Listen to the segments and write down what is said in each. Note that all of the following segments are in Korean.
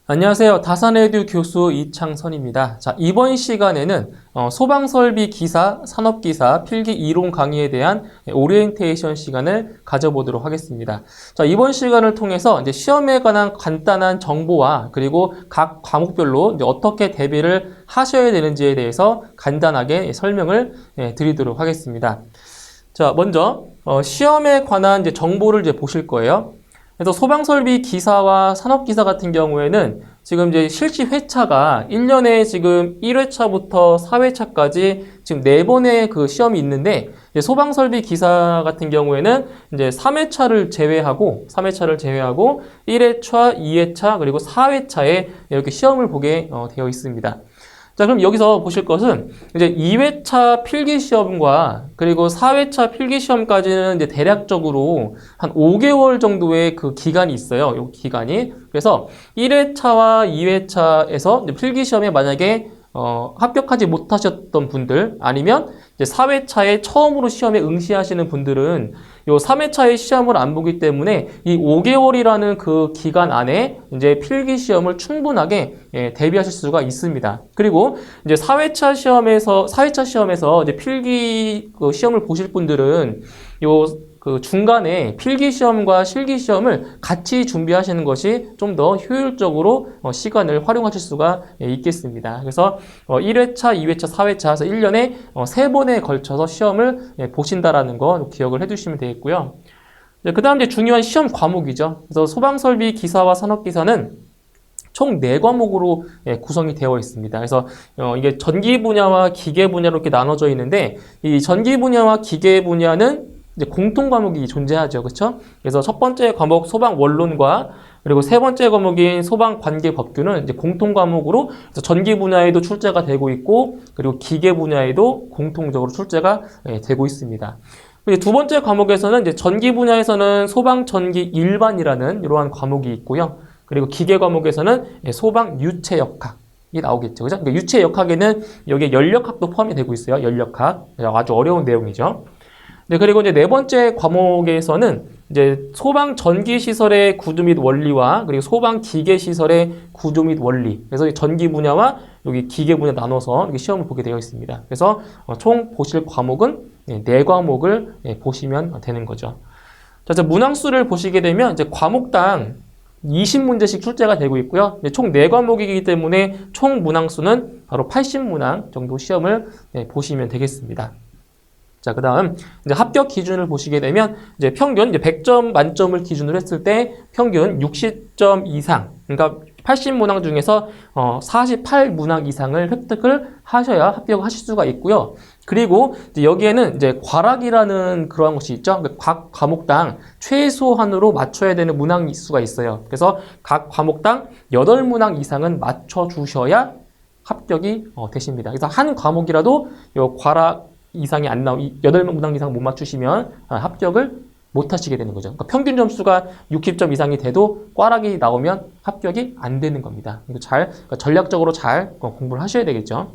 안녕하세요. 다산에듀 교수 이창선입니다. 자, 이번 시간에는 소방설비 기사, 산업기사 필기 이론 강의에 대한 오리엔테이션 시간을 가져보도록 하겠습니다. 자, 이번 시간을 통해서 이제 시험에 관한 간단한 정보와 그리고 각 과목별로 이제 어떻게 대비를 하셔야 되는지에 대해서 간단하게 설명을 드리도록 하겠습니다. 자, 먼저 시험에 관한 이제 정보를 이제 보실 거예요. 그래서 소방설비 기사와 산업기사 같은 경우에는 지금 이제 실시 회차가 1년에 지금 1회차부터 4회차까지 지금 4번의 그 시험이 있는데, 이제 소방설비 기사 같은 경우에는 이제 3회차를 제외하고 1회차, 2회차, 그리고 4회차에 이렇게 시험을 보게 되어 있습니다. 자, 그럼 여기서 보실 것은 이제 2회차 필기시험과 그리고 4회차 필기시험까지는 이제 대략적으로 한 5개월 정도의 그 기간이 있어요. 이 기간이. 그래서 1회차와 2회차에서 필기시험에 만약에 합격하지 못하셨던 분들, 아니면 이제 4회차에 처음으로 시험에 응시하시는 분들은 요 3회차의 시험을 안 보기 때문에 이 5개월이라는 그 기간 안에 이제 필기 시험을 충분하게 대비하실 수가 있습니다. 그리고 이제 4회차 시험에서 이제 필기 시험을 보실 분들은 요 그 중간에 필기 시험과 실기 시험을 같이 준비하시는 것이 좀 더 효율적으로 시간을 활용하실 수가 있겠습니다. 그래서 1회차, 2회차, 4회차 해서 1년에 3번에 걸쳐서 시험을 보신다라는 거 기억을 해두시면 되겠고요. 그 다음 이제 중요한 시험 과목이죠. 그래서 소방설비 기사와 산업기사는 총 4과목으로 구성이 되어 있습니다. 그래서 이게 전기 분야와 기계 분야로 이렇게 나눠져 있는데, 이 전기 분야와 기계 분야는 이제 공통 과목이 존재하죠. 그렇죠? 그래서 첫 번째 과목 소방 원론과 그리고 세 번째 과목인 소방 관계 법규는 이제 공통 과목으로 그래서 전기 분야에도 출제가 되고 있고, 그리고 기계 분야에도 공통적으로 출제가 되고 있습니다. 이제 두 번째 과목에서는 이제 전기 분야에서는 소방 전기 일반이라는 이러한 과목이 있고요. 그리고 기계 과목에서는 소방 유체역학이 나오겠죠. 그죠? 그러니까 유체역학에는 여기에 연력학도 포함이 되고 있어요. 연력학. 아주 어려운 내용이죠. 네, 그리고 이제 네 번째 과목에서는 이제 소방 전기 시설의 구조 및 원리와 그리고 소방 기계 시설의 구조 및 원리. 그래서 전기 분야와 여기 기계 분야 나눠서 이렇게 시험을 보게 되어 있습니다. 그래서 총 보실 과목은 네 과목을 보시면 되는 거죠. 자, 문항수를 보시게 되면 이제 과목당 20문제씩 출제가 되고 있고요. 총 4과목이기 때문에 총 문항수는 바로 80문항 정도 시험을 보시면 되겠습니다. 자, 그 다음, 이제 합격 기준을 보시게 되면, 이제 평균, 이제 100점 만점을 기준으로 했을 때 평균 60점 이상, 그러니까 80문항 중에서 48문항 이상을 획득을 하셔야 합격하실 수가 있고요. 그리고 이제 여기에는 이제 과락이라는 그러한 것이 있죠. 각 과목당 최소한으로 맞춰야 되는 문항 수가 있어요. 그래서 각 과목당 8문항 이상은 맞춰주셔야 합격이 되십니다. 그래서 한 과목이라도 요 과락 이상이 안 나오, 8문항 이상 못 맞추시면 합격을 못 하시게 되는 거죠. 그러니까 평균 점수가 60점 이상이 돼도 꽈락이 나오면 합격이 안 되는 겁니다. 이거 그러니까 전략적으로 잘 공부를 하셔야 되겠죠.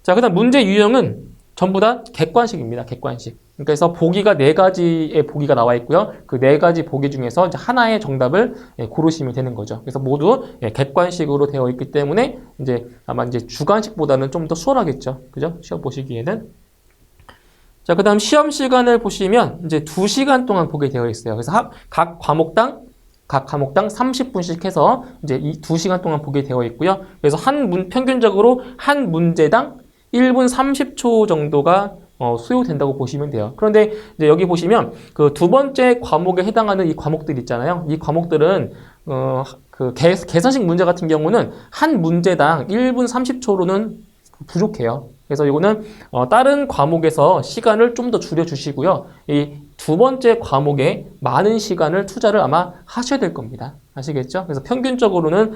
자, 그 다음 문제 유형은 전부 다 객관식입니다. 객관식. 그래서 보기가 4가지의 보기가 나와 있고요. 그 4가지 보기 중에서 이제 하나의 정답을 고르시면 되는 거죠. 그래서 모두 객관식으로 되어 있기 때문에 이제 아마 이제 주관식보다는 좀 더 수월하겠죠. 그죠? 시험 보시기에는. 자, 그 다음 시험 시간을 보시면 이제 2시간 동안 보게 되어 있어요. 그래서 각 과목당 30분씩 해서 이제 이 2시간 동안 보게 되어 있고요. 그래서 평균적으로 한 문제당 1분 30초 정도가 수요된다고 보시면 돼요. 그런데 이제 여기 보시면 그 두 번째 과목에 해당하는 이 과목들 있잖아요. 이 과목들은 그 계산식 문제 같은 경우는 한 문제당 1분 30초로는 부족해요. 그래서 이거는 다른 과목에서 시간을 좀 더 줄여주시고요. 이 두 번째 과목에 많은 시간을 투자를 아마 하셔야 될 겁니다. 아시겠죠? 그래서 평균적으로는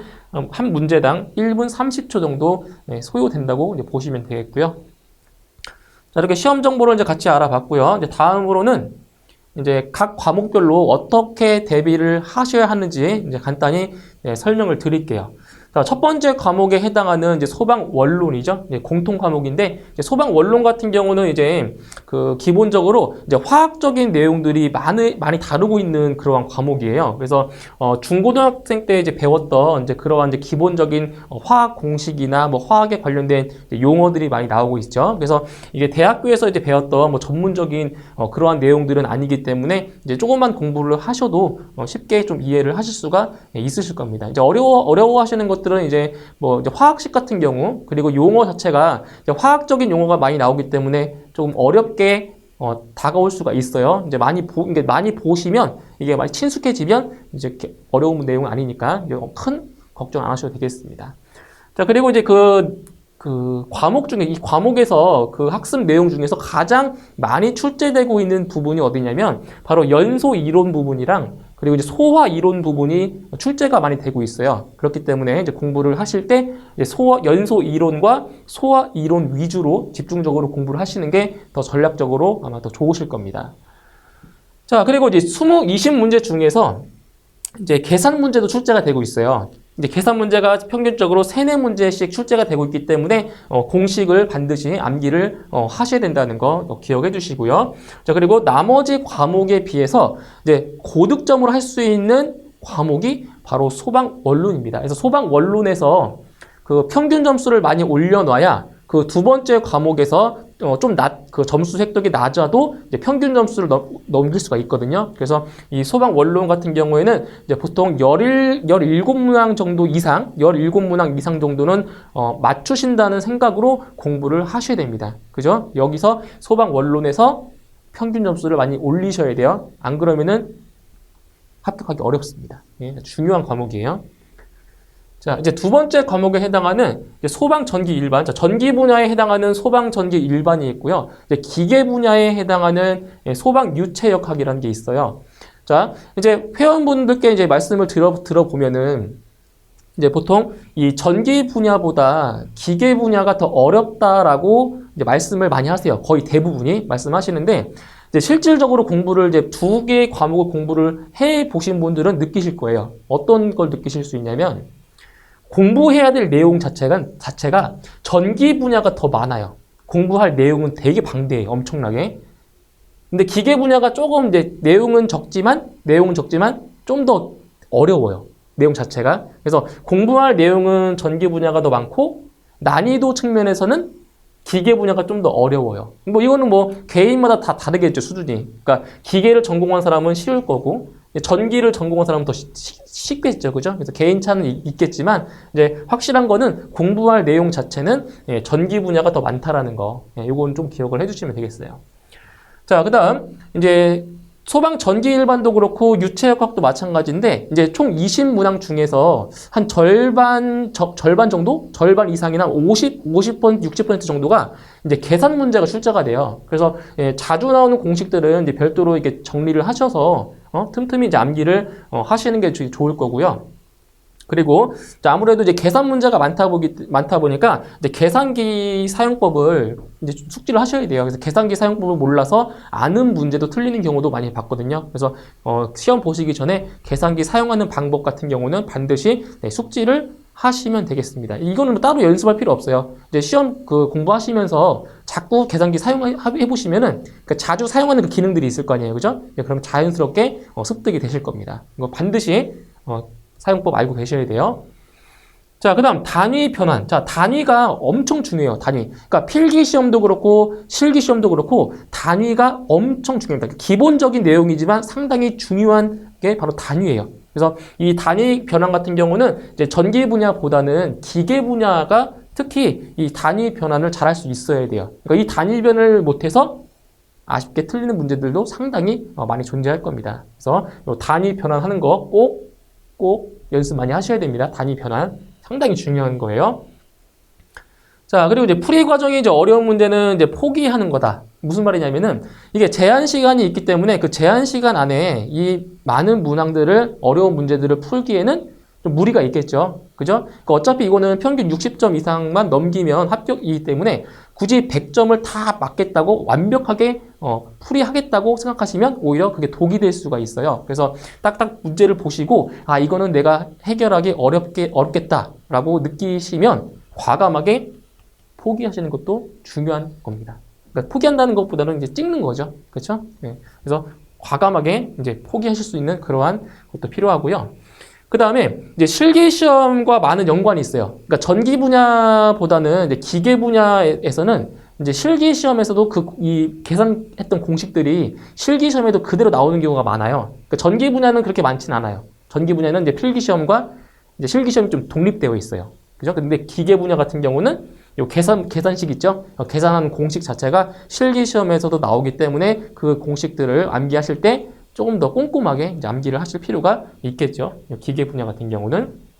한 문제당 1분 30초 정도 소요된다고 이제 보시면 되겠고요. 자, 이렇게 시험 정보를 이제 같이 알아봤고요. 이제 다음으로는 이제 각 과목별로 어떻게 대비를 하셔야 하는지 이제 간단히 설명을 드릴게요. 자, 첫 번째 과목에 해당하는 이제 소방 원론이죠. 공통 과목인데, 이제 소방 원론 같은 경우는 이제 그 기본적으로 이제 화학적인 내용들이 많이 다루고 있는 그러한 과목이에요. 그래서 중고등학생 때 이제 배웠던 이제 그러한 이제 기본적인 화학 공식이나 뭐 화학에 관련된 용어들이 많이 나오고 있죠. 그래서 이게 대학교에서 이제 배웠던 뭐 전문적인 그러한 내용들은 아니기 때문에 이제 조금만 공부를 하셔도 쉽게 좀 이해를 하실 수가 있으실 겁니다. 이제 어려워하시는 것들은 이제 뭐 이제 화학식 같은 경우, 그리고 용어 자체가 이제 화학적인 용어가 많이 나오기 때문에 조금 어렵게 다가올 수가 있어요. 이제 많이 보시면 이게 많이 친숙해지면 이제 이렇게 어려운 내용은 아니니까 큰 걱정 안 하셔도 되겠습니다. 자, 그리고 이제 그 과목 중에, 이 과목에서 그 학습 내용 중에서 가장 많이 출제되고 있는 부분이 어디냐면 바로 연소 이론 부분이랑 그리고 이제 소화 이론 부분이 출제가 많이 되고 있어요. 그렇기 때문에 이제 공부를 하실 때 이제 연소 이론과 소화 이론 위주로 집중적으로 공부를 하시는 게 더 전략적으로 아마 더 좋으실 겁니다. 자, 그리고 이제 20문제 중에서 이제 계산 문제도 출제가 되고 있어요. 이제 계산 문제가 평균적으로 3, 4문제씩 출제가 되고 있기 때문에 공식을 반드시 암기를 하셔야 된다는 거 기억해 주시고요. 자, 그리고 나머지 과목에 비해서 이제 고득점을 할 수 있는 과목이 바로 소방 원론입니다. 그래서 소방 원론에서 그 평균 점수를 많이 올려놔야 그 두 번째 과목에서 좀 그 점수 획득이 낮아도 이제 평균 점수를 넘길 수가 있거든요. 그래서 이 소방 원론 같은 경우에는 이제 보통 17문항 정도 이상, 17문항 이상 정도는 맞추신다는 생각으로 공부를 하셔야 됩니다. 그죠? 여기서 소방 원론에서 평균 점수를 많이 올리셔야 돼요. 안 그러면은 합격하기 어렵습니다. 예, 중요한 과목이에요. 자, 이제 두 번째 과목에 해당하는 소방 전기 일반. 자, 전기 분야에 해당하는 소방 전기 일반이 있고요. 이제 기계 분야에 해당하는 소방 유체역학이라는 게 있어요. 자, 이제 회원분들께 이제 말씀을 들어보면은 이제 보통 이 전기 분야보다 기계 분야가 더 어렵다라고 이제 말씀을 많이 하세요. 거의 대부분이 말씀하시는데, 이제 실질적으로 공부를 이제 두 개의 과목을 공부를 해 보신 분들은 느끼실 거예요. 어떤 걸 느끼실 수 있냐면, 공부해야 될 내용 자체가 전기 분야가 더 많아요. 공부할 내용은 되게 방대해요. 엄청나게. 근데 기계 분야가 조금 이제 내용은 적지만 좀 더 어려워요. 내용 자체가. 그래서 공부할 내용은 전기 분야가 더 많고 난이도 측면에서는 기계 분야가 좀 더 어려워요. 뭐 이거는 뭐 개인마다 다 다르겠죠, 수준이. 그러니까 기계를 전공한 사람은 쉬울 거고 전기를 전공한 사람은 더 쉽겠죠, 그죠? 그래서 개인 차는 있겠지만 이제 확실한 거는 공부할 내용 자체는 전기 분야가 더 많다라는 거, 이건 좀 기억을 해주시면 되겠어요. 자, 그다음 이제 소방 전기 일반도 그렇고 유체역학도 마찬가지인데 이제 총 20문항 중에서 한 절반 정도, 절반 이상이나 50%, 60% 정도가 이제 계산 문제가 출제가 돼요. 그래서 자주 나오는 공식들은 이제 별도로 이렇게 정리를 하셔서 틈틈이 이제 암기를 하시는 게 좋을 거고요. 그리고 아무래도 이제 계산 문제가 많다 보니까 이제 계산기 사용법을 이제 숙지를 하셔야 돼요. 그래서 계산기 사용법을 몰라서 아는 문제도 틀리는 경우도 많이 봤거든요. 그래서 시험 보시기 전에 계산기 사용하는 방법 같은 경우는 반드시 숙지를 하시면 되겠습니다. 이거는 뭐 따로 연습할 필요 없어요. 이제 시험 공부하시면서 자꾸 계산기 사용해 보시면은 자주 사용하는 그 기능들이 있을 거 아니에요, 그죠? 그럼 자연스럽게 습득이 되실 겁니다. 이거 반드시 사용법 알고 계셔야 돼요. 자, 그 다음 단위 변환. 자, 단위가 엄청 중요해요. 단위. 그러니까 필기 시험도 그렇고 실기 시험도 그렇고 단위가 엄청 중요합니다. 기본적인 내용이지만 상당히 중요한 게 바로 단위예요. 그래서 이 단위 변환 같은 경우는 이제 전기 분야보다는 기계 분야가 특히 이 단위 변환을 잘할 수 있어야 돼요. 그러니까 이 단위 변을 못해서 아쉽게 틀리는 문제들도 상당히 많이 존재할 겁니다. 그래서 이 단위 변환하는 거 꼭 연습 많이 하셔야 됩니다. 단위 변환 상당히 중요한 거예요. 자, 그리고 이제 풀이 과정이 이제 어려운 문제는 이제 포기하는 거다. 무슨 말이냐면은 이게 제한 시간이 있기 때문에 그 제한 시간 안에 이 많은 문항들을 어려운 문제들을 풀기에는 좀 무리가 있겠죠. 그죠? 그러니까 어차피 이거는 평균 60점 이상만 넘기면 합격이기 때문에 굳이 100점을 다 맞겠다고 완벽하게 풀이하겠다고 생각하시면 오히려 그게 독이 될 수가 있어요. 그래서 딱딱 문제를 보시고 이거는 내가 해결하기 어렵겠다라고 느끼시면 과감하게 포기하시는 것도 중요한 겁니다. 그러니까 포기한다는 것보다는 이제 찍는 거죠. 그렇죠? 네. 그래서 과감하게 이제 포기하실 수 있는 그러한 것도 필요하고요. 그 다음에 이제 실기 시험과 많은 연관이 있어요. 그러니까 전기 분야보다는 이제 기계 분야에서는 이제 실기 시험에서도 이 계산했던 공식들이 실기 시험에도 그대로 나오는 경우가 많아요. 그러니까 전기 분야는 그렇게 많지는 않아요. 전기 분야는 이제 필기 시험과 이제 실기 시험이 좀 독립되어 있어요. 그죠? 근데 기계 분야 같은 경우는 요 계산식 있죠? 계산하는 공식 자체가 실기 시험에서도 나오기 때문에 그 공식들을 암기하실 때 조금 더 꼼꼼하게 이제 암기를 하실 필요가 있겠죠. 기계 분야 같은 경우는.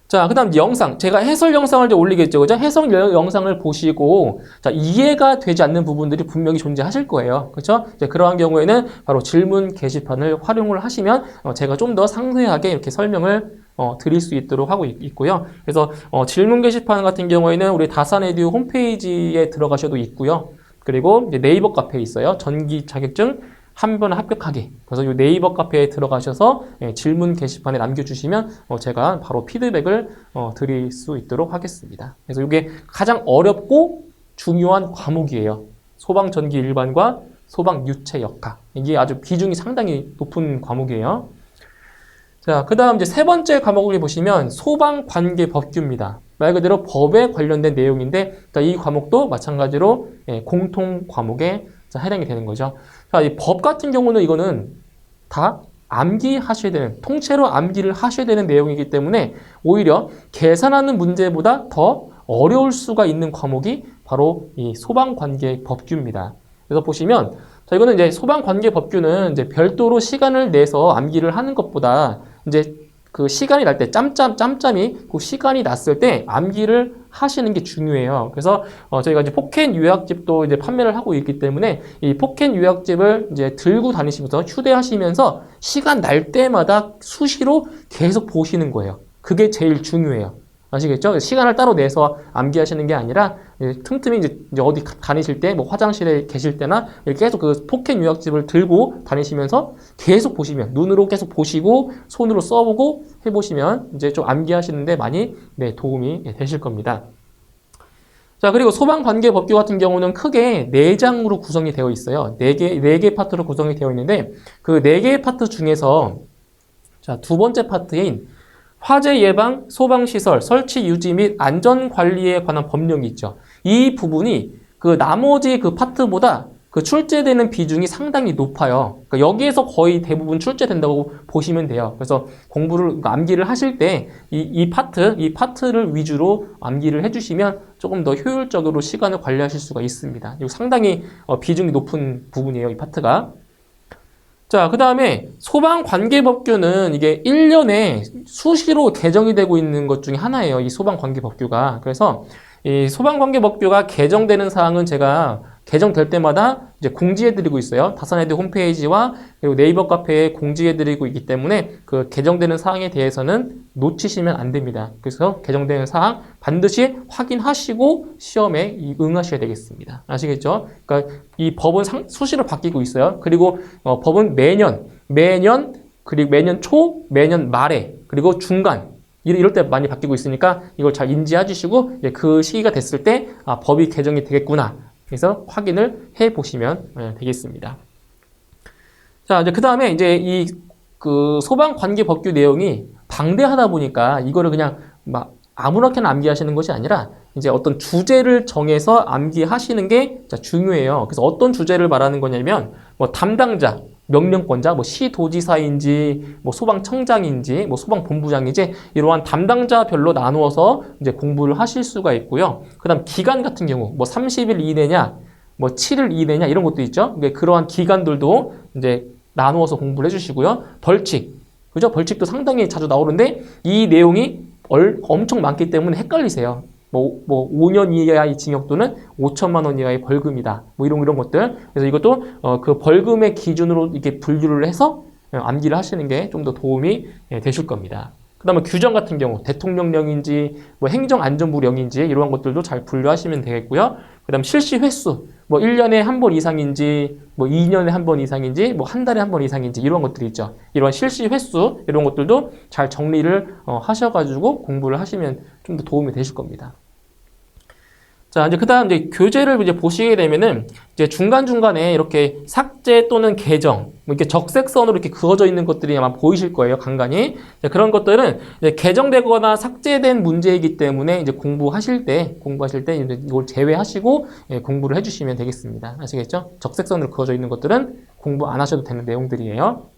자, 그 다음 영상. 제가 해설 영상을 이제 올리겠죠. 그죠? 해설 영상을 보시고, 자, 이해가 되지 않는 부분들이 분명히 존재하실 거예요. 그렇죠? 이제 그러한 경우에는 바로 질문 게시판을 활용을 하시면, 제가 좀 더 상세하게 이렇게 설명을 드릴 수 있도록 하고 있고요. 그래서, 질문 게시판 같은 경우에는 우리 다산에듀 홈페이지에 들어가셔도 있고요. 그리고 이제 네이버 카페에 있어요. 전기 자격증 한 번에 합격하기. 그래서 이 네이버 카페에 들어가셔서 질문 게시판에 남겨주시면 제가 바로 피드백을 드릴 수 있도록 하겠습니다. 그래서 이게 가장 어렵고 중요한 과목이에요. 소방 전기 일반과 소방 유체 역학. 이게 아주 비중이 상당히 높은 과목이에요. 자, 그 다음 이제 세 번째 과목을 보시면 소방 관계 법규입니다. 말 그대로 법에 관련된 내용인데 이 과목도 마찬가지로 공통 과목에 해당이 되는 거죠. 자, 이 법 같은 경우는 이거는 다 암기하셔야 되는, 통째로 암기를 하셔야 되는 내용이기 때문에 오히려 계산하는 문제보다 더 어려울 수가 있는 과목이 바로 이 소방관계 법규입니다. 그래서 보시면, 자, 이거는 이제 소방관계 법규는 이제 별도로 시간을 내서 암기를 하는 것보다 이제 그 시간이 날 때 짬짬이 그 시간이 났을 때 암기를 하시는 게 중요해요. 그래서 저희가 이제 포켓 요약집도 이제 판매를 하고 있기 때문에 이 포켓 요약집을 이제 들고 다니시면서 휴대하시면서 시간 날 때마다 수시로 계속 보시는 거예요. 그게 제일 중요해요. 아시겠죠? 시간을 따로 내서 암기하시는 게 아니라 틈틈이 이제 어디 다니실 때, 뭐 화장실에 계실 때나 계속 그 포켓 요약집을 들고 다니시면서 계속 보시면, 눈으로 계속 보시고 손으로 써보고 해보시면 이제 좀 암기하시는데 많이 도움이 되실 겁니다. 자, 그리고 소방관계 법규 같은 경우는 크게 4장으로 구성이 되어 있어요. 4개 파트로 구성이 되어 있는데 그 4개의 파트 중에서 자, 두 번째 파트인 화재 예방, 소방시설, 설치 유지 및 안전관리에 관한 법령이 있죠. 이 부분이 그 나머지 그 파트보다 그 출제되는 비중이 상당히 높아요. 그러니까 여기에서 거의 대부분 출제된다고 보시면 돼요. 그래서 공부를, 암기를 하실 때 이 파트를 위주로 암기를 해주시면 조금 더 효율적으로 시간을 관리하실 수가 있습니다. 이거 상당히 비중이 높은 부분이에요, 이 파트가. 자, 그 다음에 소방관계법규는 이게 1년에 수시로 개정이 되고 있는 것 중에 하나예요. 이 소방관계법규가. 그래서 이 소방관계법규가 개정되는 사항은 제가 개정될 때마다 이제 공지해드리고 있어요. 다산에듀 홈페이지와 그리고 네이버 카페에 공지해드리고 있기 때문에 그 개정되는 사항에 대해서는 놓치시면 안 됩니다. 그래서 개정되는 사항 반드시 확인하시고 시험에 응하셔야 되겠습니다. 아시겠죠? 그러니까 이 법은 수시로 바뀌고 있어요. 그리고 법은 매년 그리고 매년 초, 매년 말에 그리고 중간 이럴 때 많이 바뀌고 있으니까 이걸 잘 인지해 주시고 그 시기가 됐을 때 법이 개정이 되겠구나. 그래서 확인을 해 보시면 되겠습니다. 자, 이제 그 다음에 이제 이 그 소방 관계 법규 내용이 방대하다 보니까 이거를 그냥 막 아무렇게나 암기하시는 것이 아니라 이제 어떤 주제를 정해서 암기하시는 게 중요해요. 그래서 어떤 주제를 말하는 거냐면 뭐 담당자, 명령권자, 뭐 시도지사인지, 뭐 소방청장인지, 뭐 소방본부장인지 이러한 담당자별로 나누어서 이제 공부를 하실 수가 있고요. 그다음 기간 같은 경우 뭐 30일 이내냐, 뭐 7일 이내냐 이런 것도 있죠. 그러한 기간들도 이제 나누어서 공부를 해주시고요. 벌칙, 그죠? 벌칙도 상당히 자주 나오는데 이 내용이 엄청 많기 때문에 헷갈리세요. 뭐 5년 이하의 징역 또는 5천만 원 이하의 벌금이다. 뭐 이런 것들. 그래서 이것도 그 벌금의 기준으로 이렇게 분류를 해서 암기를 하시는 게 좀 더 도움이 되실 겁니다. 그 다음에 규정 같은 경우 대통령령인지 뭐 행정안전부령인지 이러한 것들도 잘 분류하시면 되겠고요. 그 다음 실시 횟수 뭐 1년에 한 번 이상인지, 뭐 2년에 한 번 이상인지, 뭐 한 달에 한 번 이상인지 이런 것들이 있죠. 이런 실시 횟수 이런 것들도 잘 정리를 하셔가지고 공부를 하시면 좀 더 도움이 되실 겁니다. 자, 이제 그다음 이제 교재를 이제 보시게 되면은 이제 중간중간에 이렇게 삭제 또는 개정, 뭐 이렇게 적색선으로 이렇게 그어져 있는 것들이 아마 보이실 거예요, 간간히. 그런 것들은 이제 개정되거나 삭제된 문제이기 때문에 이제 공부하실 때 이제 이걸 제외하시고 공부를 해주시면 되겠습니다. 아시겠죠? 적색선으로 그어져 있는 것들은 공부 안 하셔도 되는 내용들이에요.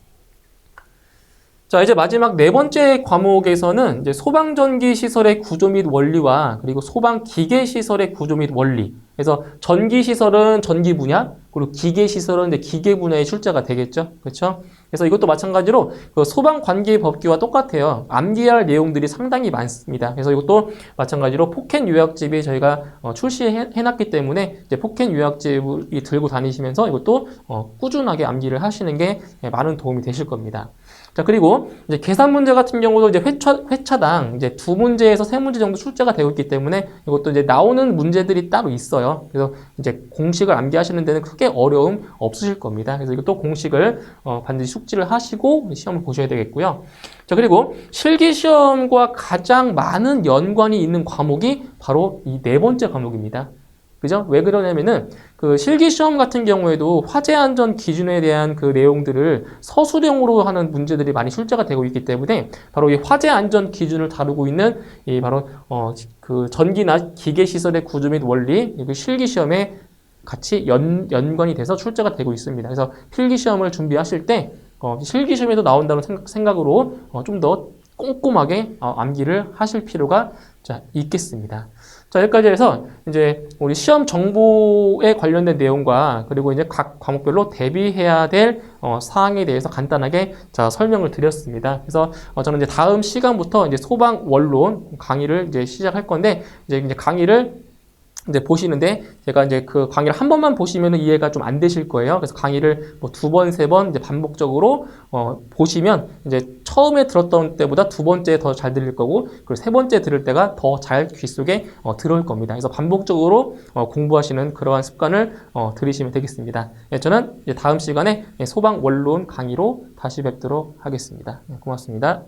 자, 이제 마지막 네 번째 과목에서는 이제 소방전기 시설의 구조 및 원리와 그리고 소방기계 시설의 구조 및 원리. 그래서 전기 시설은 전기 분야, 그리고 기계 시설은 이제 기계 분야의 출제가 되겠죠. 그렇죠? 그래서 이것도 마찬가지로 그 소방관계 법규와 똑같아요. 암기할 내용들이 상당히 많습니다. 그래서 이것도 마찬가지로 포켓 요약집이 저희가 출시해놨기 때문에 이제 포켓 요약집을 들고 다니시면서 이것도 꾸준하게 암기를 하시는 게 많은 도움이 되실 겁니다. 자, 그리고 이제 계산 문제 같은 경우도 이제 회차당 이제 2문제에서 3문제 정도 출제가 되고 있기 때문에 이것도 이제 나오는 문제들이 따로 있어요. 그래서 이제 공식을 암기하시는 데는 크게 어려움 없으실 겁니다. 그래서 이것도 공식을 반드시 숙지를 하시고 시험을 보셔야 되겠고요. 자, 그리고 실기시험과 가장 많은 연관이 있는 과목이 바로 이 네 번째 과목입니다. 그죠? 왜 그러냐면은 그 실기시험 같은 경우에도 화재 안전 기준에 대한 그 내용들을 서술형으로 하는 문제들이 많이 출제가 되고 있기 때문에 바로 이 화재 안전 기준을 다루고 있는 이 바로 그 전기나 기계 시설의 구조 및 원리 이 실기시험에 같이 연관이 돼서 출제가 되고 있습니다. 그래서 필기시험을 준비하실 때 실기시험에도 나온다는 생각으로 좀 더 꼼꼼하게 암기를 하실 필요가 있겠습니다. 자, 여기까지 해서 이제 우리 시험 정보에 관련된 내용과 그리고 이제 각 과목별로 대비해야 될 사항에 대해서 간단하게 설명을 드렸습니다. 그래서 저는 이제 다음 시간부터 이제 소방 원론 강의를 이제 시작할 건데 이제 강의를 이제 보시는데 제가 이제 그 강의를 한 번만 보시면 이해가 좀 안 되실 거예요. 그래서 강의를 뭐 2번, 3번 이제 반복적으로 보시면 이제 처음에 들었던 때보다 2번째 더 잘 들릴 거고 그리고 3번째 들을 때가 더 잘 귀 속에 들어올 겁니다. 그래서 반복적으로 공부하시는 그러한 습관을 들이시면 되겠습니다. 예, 저는 이제 다음 시간에 소방 원론 강의로 다시 뵙도록 하겠습니다. 고맙습니다.